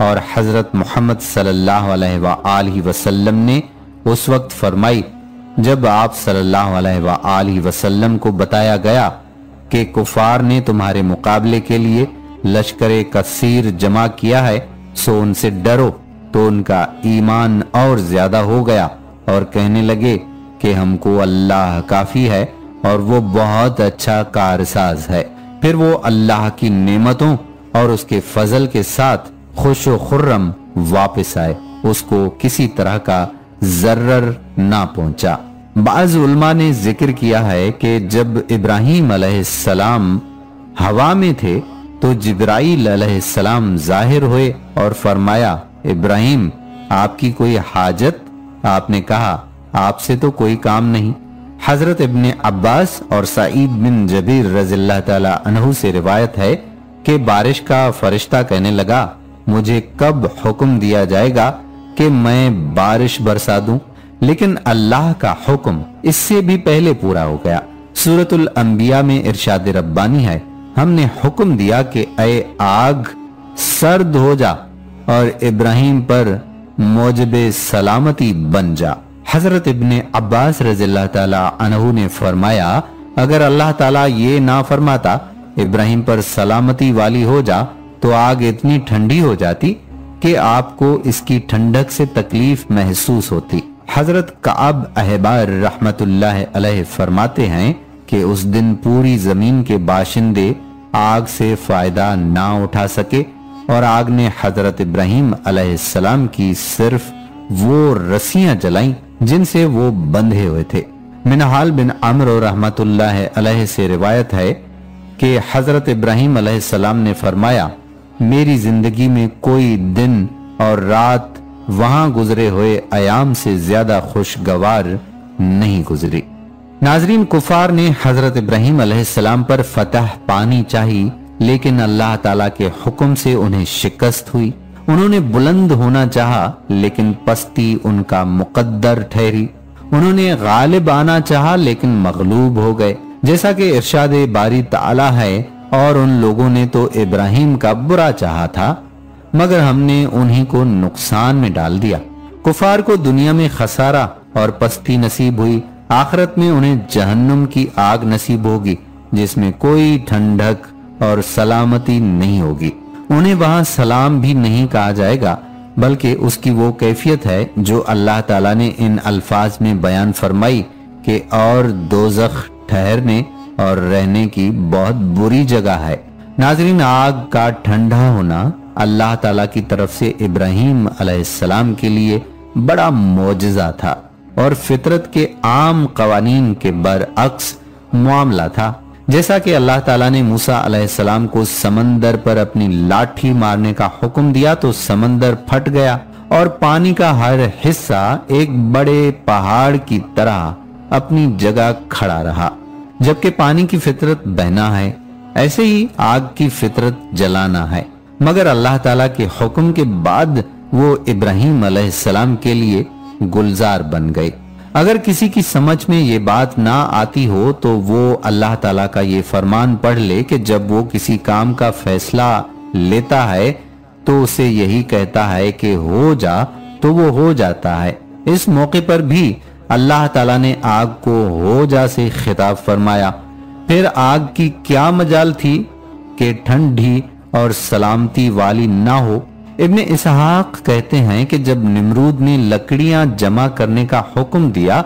اور حضرت محمد صلی اللہ علیہ وآلہ وسلم نے اس وقت فرمائی جب آپ صلی اللہ علیہ وآلہ وسلم کو بتایا گیا کہ کفار نے تمہارے مقابلے کے لیے لشکر کثیر جمع کیا ہے، سو ان سے ڈرو، تو ان کا ایمان اور زیادہ ہو گیا اور کہنے لگے کہ ہم کو اللہ کافی ہے اور وہ بہت اچھا کارساز ہے۔ پھر وہ اللہ کی نعمتوں اور اس کے فضل کے ساتھ خوش و خرم واپس آئے، اس کو کسی طرح کا ضرر نہ پہنچا۔ بعض علماء نے ذکر کیا ہے کہ جب ابراہیم علیہ السلام ہوا میں تھے تو جبرائیل علیہ السلام ظاہر ہوئے اور فرمایا ابراہیم آپ کی کوئی حاجت؟ آپ نے کہا آپ سے تو کوئی کام نہیں۔ حضرت ابن عباس اور سعید بن جبیر رضی اللہ تعالی عنہ سے روایت ہے کہ بارش کا فرشتہ کہنے لگا مجھے کب حکم دیا جائے گا کہ میں بارش برسا دوں، لیکن اللہ کا حکم اس سے بھی پہلے پورا ہو گیا۔ سورۃ الانبیاء میں ارشاد ربانی ہے ہم نے حکم دیا کہ اے آگ سرد ہو جا اور ابراہیم پر موجب سلامتی بن جا۔ حضرت ابن عباس رضی اللہ تعالی عنہ نے فرمایا اگر اللہ تعالیٰ یہ نہ فرماتا ابراہیم پر سلامتی والی ہو جا تو آگ اتنی ٹھنڈی ہو جاتی کہ آپ کو اس کی ٹھنڈک سے تکلیف محسوس ہوتی۔ حضرت کعب احبار رحمت اللہ علیہ فرماتے ہیں کہ اس دن پوری زمین کے باشندے آگ سے فائدہ نہ اٹھا سکے اور آگ نے حضرت ابراہیم علیہ السلام کی صرف وہ رسیاں جلائیں جن سے وہ بندھے ہوئے تھے۔ منہال بن عمرو رحمت اللہ علیہ سے روایت ہے کہ حضرت ابراہیم علیہ السلام نے فرمایا میری زندگی میں کوئی دن اور رات وہاں گزرے ہوئے ایام سے زیادہ خوشگوار نہیں گزری۔ ناظرین، کفار نے حضرت ابراہیم علیہ السلام پر فتح پانی چاہی لیکن اللہ تعالیٰ کے حکم سے انہیں شکست ہوئی۔ انہوں نے بلند ہونا چاہا لیکن پستی ان کا مقدر ٹھہری۔ انہوں نے غالب آنا چاہا لیکن مغلوب ہو گئے، جیسا کہ ارشاد باری تعالیٰ ہے اور ان لوگوں نے تو ابراہیم کا برا چاہا تھا مگر ہم نے انہی کو نقصان میں ڈال دیا۔ کفار کو دنیا میں خسارہ اور پستی نصیب ہوئی، آخرت میں انہیں جہنم کی آگ نصیب ہوگی جس میں کوئی ٹھنڈک اور سلامتی نہیں ہوگی۔ انہیں وہاں سلام بھی نہیں کہا جائے گا بلکہ اس کی وہ کیفیت ہے جو اللہ تعالیٰ نے ان الفاظ میں بیان فرمائی کہ اور دوزخ ٹھہرنے اور رہنے کی بہت بری جگہ ہے۔ ناظرین، آگ کا ٹھنڈا ہونا اللہ تعالیٰ کی طرف سے ابراہیم علیہ السلام کے لیے بڑا معجزہ تھا اور فطرت کے عام قوانین کے برعکس معاملہ تھا۔ جیسا کہ اللہ تعالیٰ نے موسیٰ علیہ السلام کو سمندر پر اپنی لاٹھی مارنے کا حکم دیا تو سمندر پھٹ گیا اور پانی کا ہر حصہ ایک بڑے پہاڑ کی طرح اپنی جگہ کھڑا رہا۔ جبکہ پانی کی فطرت بہنا ہے، ایسے ہی آگ کی فطرت جلانا ہے، مگر اللہ تعالیٰ کے حکم کے بعد وہ ابراہیم علیہ السلام کے لیے گلزار بن گئے۔ اگر کسی کی سمجھ میں یہ بات نہ آتی ہو تو وہ اللہ تعالیٰ کا یہ فرمان پڑھ لے کہ جب وہ کسی کام کا فیصلہ لیتا ہے تو اسے یہی کہتا ہے کہ ہو جا تو وہ ہو جاتا ہے۔ اس موقع پر بھی اللہ تعالیٰ نے آگ کو ہو جا سے خطاب فرمایا، پھر آگ کی کیا مجال تھی کہ ٹھنڈی اور سلامتی والی نہ ہو۔ ابن اسحاق کہتے ہیں کہ جب نمرود نے لکڑیاں جمع کرنے کا حکم دیا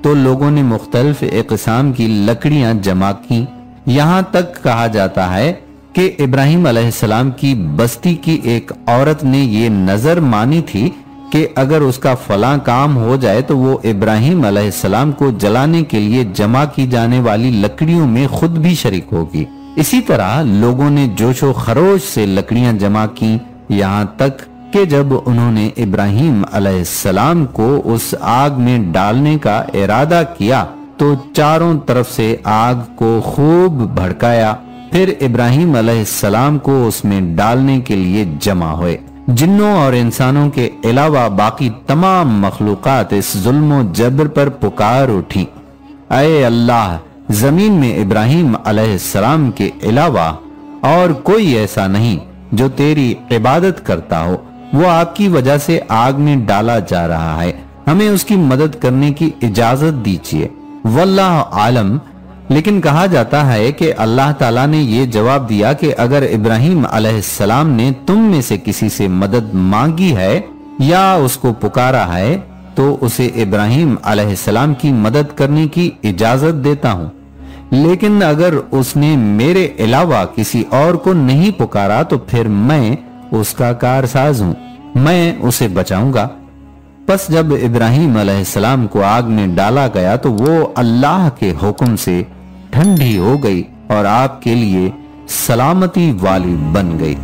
تو لوگوں نے مختلف اقسام کی لکڑیاں جمع کی، یہاں تک کہا جاتا ہے کہ ابراہیم علیہ السلام کی بستی کی ایک عورت نے یہ نظر مانی تھی کہ اگر اس کا فلاں کام ہو جائے تو وہ ابراہیم علیہ السلام کو جلانے کے لیے جمع کی جانے والی لکڑیوں میں خود بھی شریک ہوگی۔ اسی طرح لوگوں نے جوش و خروش سے لکڑیاں جمع کی، یہاں تک کہ جب انہوں نے ابراہیم علیہ السلام کو اس آگ میں ڈالنے کا ارادہ کیا تو چاروں طرف سے آگ کو خوب بھڑکایا، پھر ابراہیم علیہ السلام کو اس میں ڈالنے کے لیے جمع ہوئے۔ جنوں اور انسانوں کے علاوہ باقی تمام مخلوقات اس ظلم و جبر پر پکار اٹھی، اے اللہ، زمین میں ابراہیم علیہ السلام کے علاوہ اور کوئی ایسا نہیں جو تیری عبادت کرتا ہو، وہ آپ کی وجہ سے آگ میں ڈالا جا رہا ہے، ہمیں اس کی مدد کرنے کی اجازت دیجیے۔ واللہ عالم۔ لیکن کہا جاتا ہے کہ اللہ تعالیٰ نے یہ جواب دیا کہ اگر ابراہیم علیہ السلام نے تم میں سے کسی سے مدد مانگی ہے یا اس کو پکارا ہے تو اسے ابراہیم علیہ السلام کی مدد کرنے کی اجازت دیتا ہوں، لیکن اگر اس نے میرے علاوہ کسی اور کو نہیں پکارا تو پھر میں اس کا کارساز ہوں، میں اسے بچاؤں گا۔ پس جب ابراہیم علیہ السلام کو آگ میں ڈالا گیا تو وہ اللہ کے حکم سے ٹھنڈی ہو گئی اور آپ کے لیے سلامتی والی بن گئی۔